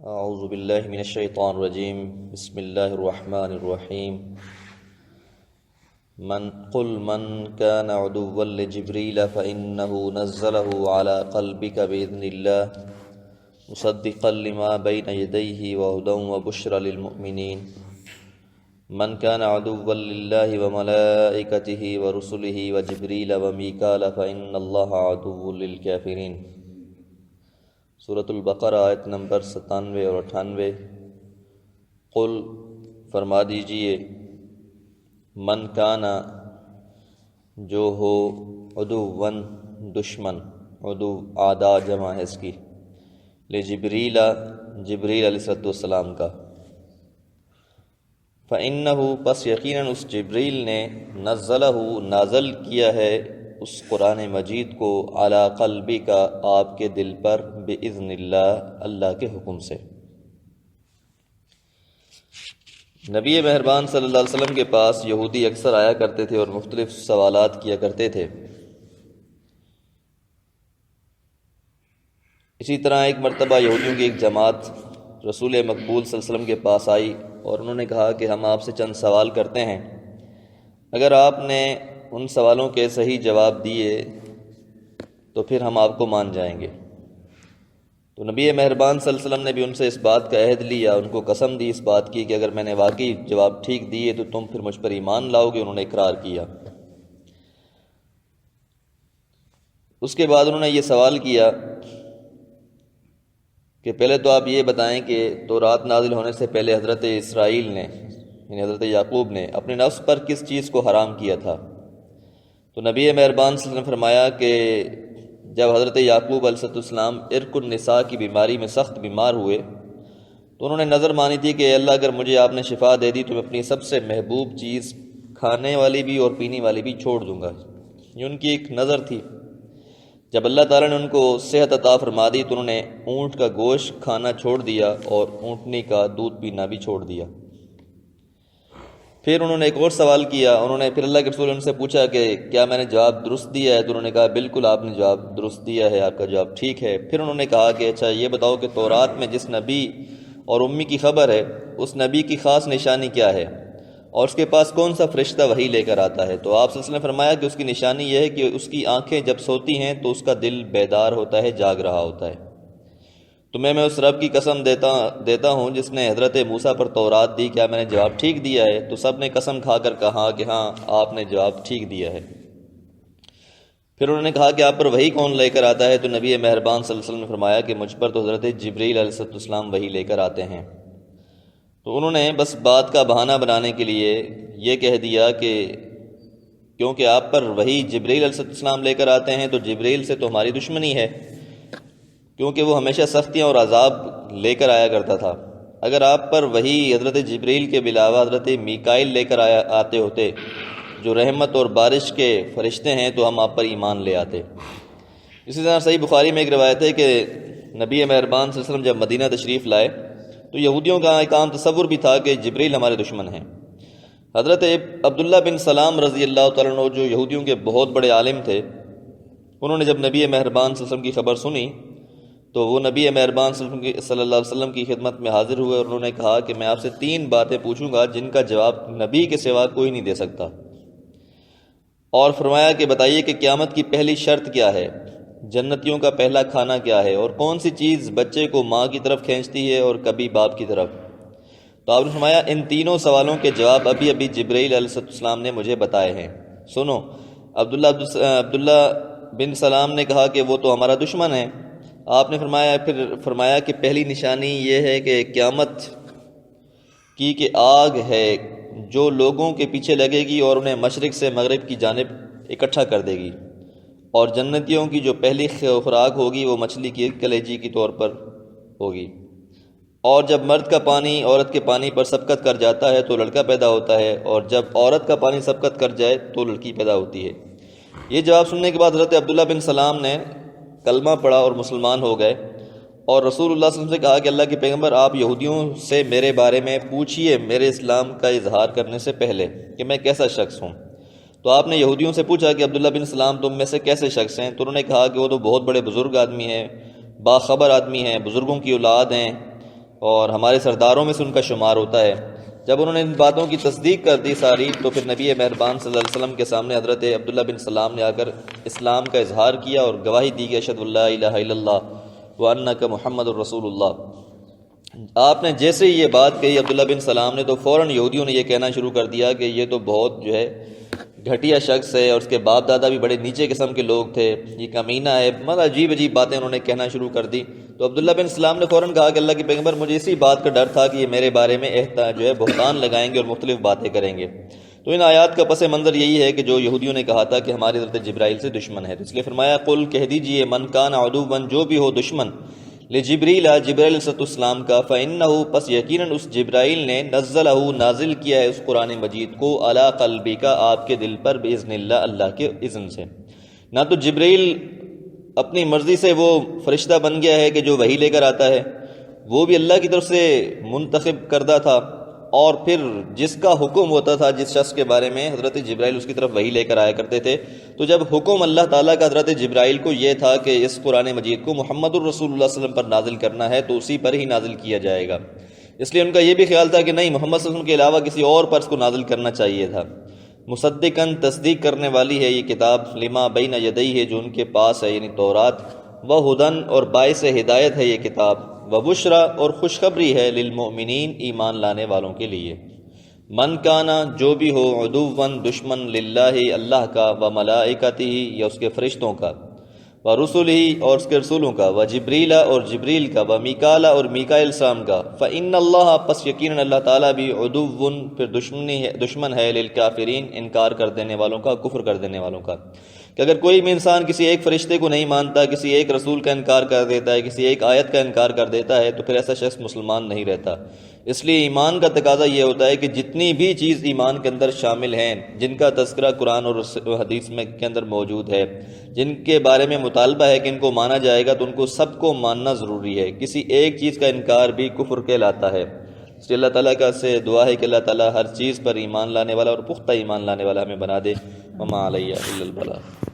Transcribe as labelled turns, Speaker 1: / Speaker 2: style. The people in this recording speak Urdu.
Speaker 1: اعوذ باللہ من الشیطان الرجیم بسم اللہ الرحمن الرحیم من كان عدوا لجبریل فإنه نزله على قلبك بإذن الله مصدقا لما بين يديه وهدى وبشرى للمؤمنين من كان عدوا لله وملائكته ورسله وجبريل وميكال فإن الله عدو للكافرين۔ سورۃ البقرہ آیت نمبر 97 اور 98۔ قل فرما دیجئے، من کانا جو ہو، عدوًا دشمن، عدو اعداء جمع ہے اس کی، لجبریل جبریل علیہ السلام کا، فإنہ پس یقیناً اس جبریل نے نزلہ نازل کیا ہے اس قرآن مجید کو، علی قلبی کا آپ کے دل پر، بإذن اللہ اللہ کے حکم سے۔ نبی مہربان صلی اللہ علیہ وسلم کے پاس یہودی اکثر آیا کرتے تھے اور مختلف سوالات کیا کرتے تھے۔ اسی طرح ایک مرتبہ یہودیوں کی ایک جماعت رسول مقبول صلی اللہ علیہ وسلم کے پاس آئی اور انہوں نے کہا کہ ہم آپ سے چند سوال کرتے ہیں، اگر آپ نے ان سوالوں کے صحیح جواب دیے تو پھر ہم آپ کو مان جائیں گے۔ تو نبی مہربان صلی اللہ علیہ وسلم نے بھی ان سے اس بات کا عہد لیا، ان کو قسم دی اس بات کی کہ اگر میں نے واقعی جواب ٹھیک دیے تو تم پھر مجھ پر ایمان لاؤ گے۔ انہوں نے اقرار کیا۔ اس کے بعد انہوں نے یہ سوال کیا کہ پہلے تو آپ یہ بتائیں کہ تورات نازل ہونے سے پہلے حضرت اسرائیل نے، یعنی حضرت یعقوب نے، اپنے نفس پر کس چیز کو حرام کیا تھا؟ تو نبی مہربان صلی اللہ علیہ وسلم نے فرمایا کہ جب حضرت یعقوب علیہ السلام عرق النساء کی بیماری میں سخت بیمار ہوئے تو انہوں نے نظر مانی تھی کہ اللہ اگر مجھے آپ نے شفا دے دی تو میں اپنی سب سے محبوب چیز کھانے والی بھی اور پینے والی بھی چھوڑ دوں گا۔ یہ ان کی ایک نظر تھی۔ جب اللہ تعالیٰ نے ان کو صحت عطا فرما دی تو انہوں نے اونٹ کا گوشت کھانا چھوڑ دیا اور اونٹنی کا دودھ پینا بھی چھوڑ دیا۔ پھر انہوں نے ایک اور سوال کیا، انہوں نے پھر اللہ کے رسول ان سے پوچھا کہ کیا میں نے جواب درست دیا ہے؟ تو انہوں نے کہا بالکل آپ نے جواب درست دیا ہے، آپ کا جواب ٹھیک ہے۔ پھر انہوں نے کہا کہ اچھا یہ بتاؤ کہ تورات میں جس نبی اور امی کی خبر ہے اس نبی کی خاص نشانی کیا ہے اور اس کے پاس کون سا فرشتہ وحی لے کر آتا ہے؟ تو آپ صلی اللہ علیہ وسلم نے فرمایا کہ اس کی نشانی یہ ہے کہ اس کی آنکھیں جب سوتی ہیں تو اس کا دل بیدار ہوتا ہے، جاگ رہا ہوتا ہے۔ تو میں اس رب کی قسم دیتا ہوں جس نے حضرت موسیٰ پر تورات دی، کیا میں نے جواب ٹھیک دیا ہے؟ تو سب نے قسم کھا کر کہا کہ ہاں آپ نے جواب ٹھیک دیا ہے۔ پھر انہوں نے کہا کہ آپ پر وحی کون لے کر آتا ہے؟ تو نبی مہربان صلی اللہ علیہ وسلم نے فرمایا کہ مجھ پر تو حضرت جبریل علیہ السلام وحی لے کر آتے ہیں۔ تو انہوں نے بس بات کا بہانہ بنانے کے لیے یہ کہہ دیا کہ کیونکہ آپ پر وحی جبریل علیہ السلام لے کر آتے ہیں تو جبریل سے تو ہماری دشمنی ہے، کیونکہ وہ ہمیشہ سختیاں اور عذاب لے کر آیا کرتا تھا۔ اگر آپ پر وہی حضرت جبریل کے علاوہ حضرت میکائیل لے کر آتے ہوتے جو رحمت اور بارش کے فرشتے ہیں تو ہم آپ پر ایمان لے آتے۔ اسی طرح صحیح بخاری میں ایک روایت ہے کہ نبی مہربان صلی اللہ علیہ وسلم جب مدینہ تشریف لائے تو یہودیوں کا ایک عام تصور بھی تھا کہ جبریل ہمارے دشمن ہیں۔ حضرت عبداللہ بن سلام رضی اللہ تعالیٰ عنہ جو یہودیوں کے بہت بڑے عالم تھے، انہوں نے جب نبی مہربان صلی اللہ علیہ وسلم کی خبر سنی تو وہ نبی مہربان صلی اللہ علیہ وسلم کی خدمت میں حاضر ہوئے اور انہوں نے کہا کہ میں آپ سے 3 باتیں پوچھوں گا جن کا جواب نبی کے سوا کوئی نہیں دے سکتا، اور فرمایا کہ بتائیے کہ قیامت کی پہلی شرط کیا ہے، جنتیوں کا پہلا کھانا کیا ہے، اور کون سی چیز بچے کو ماں کی طرف کھینچتی ہے اور کبھی باپ کی طرف؟ تو آپ نے فرمایا ان تینوں سوالوں کے جواب ابھی جبریل علیہ السلام نے مجھے بتائے ہیں۔ سنو، عبداللہ بن سلام نے کہا کہ وہ تو ہمارا دشمن ہے۔ آپ نے فرمایا کہ پہلی نشانی یہ ہے کہ قیامت کی کہ آگ ہے جو لوگوں کے پیچھے لگے گی اور انہیں مشرق سے مغرب کی جانب اکٹھا کر دے گی، اور جنتیوں کی جو پہلی خوراک ہوگی وہ مچھلی کی کلیجی کے طور پر ہوگی، اور جب مرد کا پانی عورت کے پانی پر سبقت کر جاتا ہے تو لڑکا پیدا ہوتا ہے، اور جب عورت کا پانی سبقت کر جائے تو لڑکی پیدا ہوتی ہے۔ یہ جواب سننے کے بعد حضرت عبداللہ بن سلام نے کلمہ پڑھا اور مسلمان ہو گئے، اور رسول اللہ صلی اللہ علیہ وسلم سے کہا کہ اللہ کے پیغمبر آپ یہودیوں سے میرے بارے میں پوچھئے میرے اسلام کا اظہار کرنے سے پہلے کہ میں کیسا شخص ہوں۔ تو آپ نے یہودیوں سے پوچھا کہ عبداللہ بن سلام تم میں سے کیسے شخص ہیں؟ تو انہوں نے کہا کہ وہ تو بہت بڑے بزرگ آدمی ہیں، باخبر آدمی ہیں، بزرگوں کی اولاد ہیں، اور ہمارے سرداروں میں سے ان کا شمار ہوتا ہے۔ جب انہوں نے ان باتوں کی تصدیق کر دی ساری، تو پھر نبی مہربان صلی اللہ علیہ وسلم کے سامنے حضرت عبداللہ بن سلام نے آ کر اسلام کا اظہار کیا اور گواہی دی کہ اشہد اللہ الہ الا اللہ وانک محمد الرسول اللہ۔ آپ نے جیسے ہی یہ بات کہی عبداللہ بن سلام نے، تو فوراً یہودیوں نے یہ کہنا شروع کر دیا کہ یہ تو بہت جو ہے گھٹیا شخص ہے، اور اس کے باپ دادا بھی بڑے نیچے قسم کے لوگ تھے، یہ کمینہ ہے، مطلب عجیب عجیب باتیں انہوں نے کہنا شروع کر دی۔ تو عبداللہ بن سلام نے فوراً کہا کہ اللہ کے پیغمبر، مجھے اسی بات کا ڈر تھا کہ یہ میرے بارے میں جو ہے بہتان لگائیں گے اور مختلف باتیں کریں گے۔ تو ان آیات کا پس منظر یہی ہے کہ جو یہودیوں نے کہا تھا کہ ہماری حضرت جبرائیل سے دشمن ہے، تو اس لیے فرمایا قل کہہ دیجئے من کان عدوا، جو بھی ہو دشمن، لجبریل، جبرائیل علیہ السلام کا، فإنہ، پس یقیناً اس جبرائیل نے، نزلہ، نازل کیا ہے اس قرآن مجید کو، علی قلبک، آپ کے دل پر، بإذن اللہ، اللہ کے اذن سے۔ نہ تو جبرائیل اپنی مرضی سے وہ فرشتہ بن گیا ہے کہ جو وحی لے کر آتا ہے، وہ بھی اللہ کی طرف سے منتخب کردہ تھا، اور پھر جس کا حکم ہوتا تھا جس شخص کے بارے میں، حضرت جبرائیل اس کی طرف وحی لے کر آیا کرتے تھے۔ تو جب حکم اللہ تعالیٰ کا حضرت جبرائیل کو یہ تھا کہ اس قرآن مجید کو محمد الرسول اللہ صلی اللہ علیہ وسلم پر نازل کرنا ہے، تو اسی پر ہی نازل کیا جائے گا۔ اس لیے ان کا یہ بھی خیال تھا کہ نہیں، محمد صلی اللہ علیہ وسلم کے علاوہ کسی اور پر اس کو نازل کرنا چاہیے تھا۔ مصدقاً، تصدیق کرنے والی ہے یہ کتاب، لما بین یدیہ، جو ان کے پاس ہے، یعنی تورات، وہدن، اور باعث ہدایت ہے یہ کتاب، وبشرا، اور خوشخبری ہے، للمؤمنین، ایمان لانے والوں کے لیے۔ من کانا، جو بھی ہو، عدواً، دشمن، للہ، اللہ کا، وملائکتہ، یا اس کے فرشتوں کا، ورسلہ، اور اس کے رسولوں کا، وجبریل، اور جبریل کا، ومیکال، اور میکائیل السلام کا، فإن اللہ، پس یقیناً اللہ تعالیٰ بھی، عدوٌ، پھر دشمن ہے، للکافرین، انکار کر دینے والوں کا، کفر کر دینے والوں کا۔ کہ اگر کوئی بھی انسان کسی ایک فرشتے کو نہیں مانتا، کسی ایک رسول کا انکار کر دیتا ہے، کسی ایک آیت کا انکار کر دیتا ہے، تو پھر ایسا شخص مسلمان نہیں رہتا۔ اس لیے ایمان کا تقاضا یہ ہوتا ہے کہ جتنی بھی چیز ایمان کے اندر شامل ہیں، جن کا تذکرہ قرآن اور حدیث میں کے اندر موجود ہے، جن کے بارے میں مطالبہ ہے کہ ان کو مانا جائے گا، تو ان کو سب کو ماننا ضروری ہے۔ کسی ایک چیز کا انکار بھی کفر کہلاتا ہے۔ اس لیے اللہ تعالیٰ کا سے دعا ہے کہ اللہ تعالیٰ ہر چیز پر ایمان لانے والا اور پختہ ایمان لانے والا ہمیں بنا دے۔ وما علیہ الا البلاغ۔